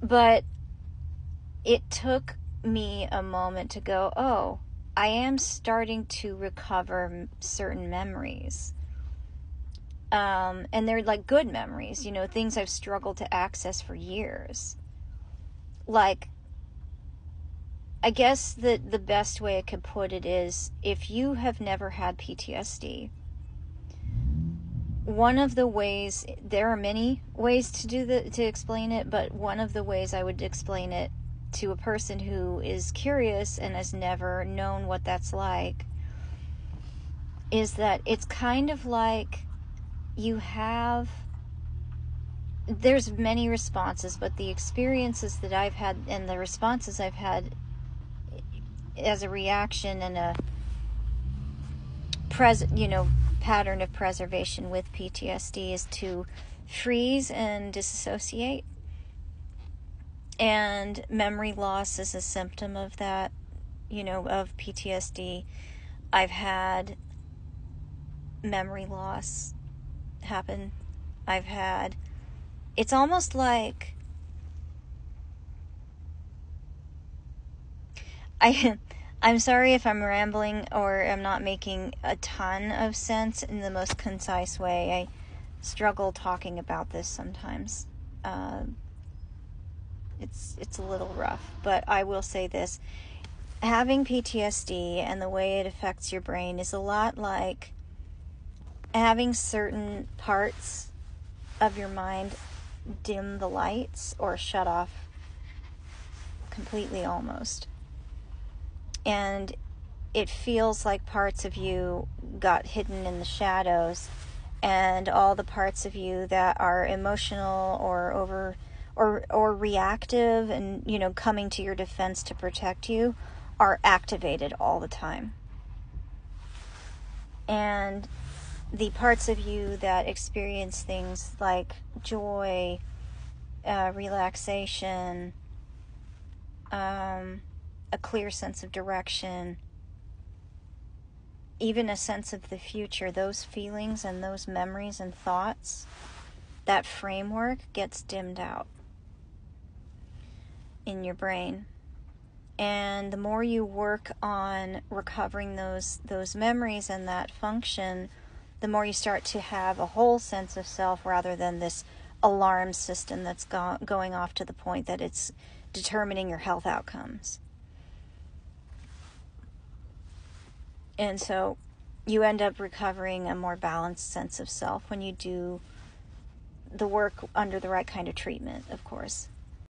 But it took me a moment to go, oh, I am starting to recover certain memories. And they're like good memories, things I've struggled to access for years. Like, I guess the best way I could put it is, if you have never had PTSD, one of the ways, there are many ways to explain it, but one of the ways I would explain it to a person who is curious and has never known what that's like, is that it's kind of like there's many responses, but the experiences that I've had and the responses I've had as a reaction and a pattern of preservation with PTSD is to freeze and disassociate. And memory loss is a symptom of that, of PTSD. I've had memory loss happen. It's almost like I'm sorry if I'm rambling or I'm not making a ton of sense in the most concise way. I struggle talking about this sometimes. It's a little rough, but I will say this. Having PTSD and the way it affects your brain is a lot like having certain parts of your mind dim the lights or shut off completely almost. And it feels like parts of you got hidden in the shadows, and all the parts of you that are emotional or reactive and coming to your defense to protect you are activated all the time. And the parts of you that experience things like joy, relaxation, a clear sense of direction, even a sense of the future, those feelings and those memories and thoughts, that framework gets dimmed out in your brain. And the more you work on recovering those memories and that function, the more you start to have a whole sense of self rather than this alarm system that's going off to the point that it's determining your health outcomes. And so you end up recovering a more balanced sense of self when you do the work under the right kind of treatment, of course.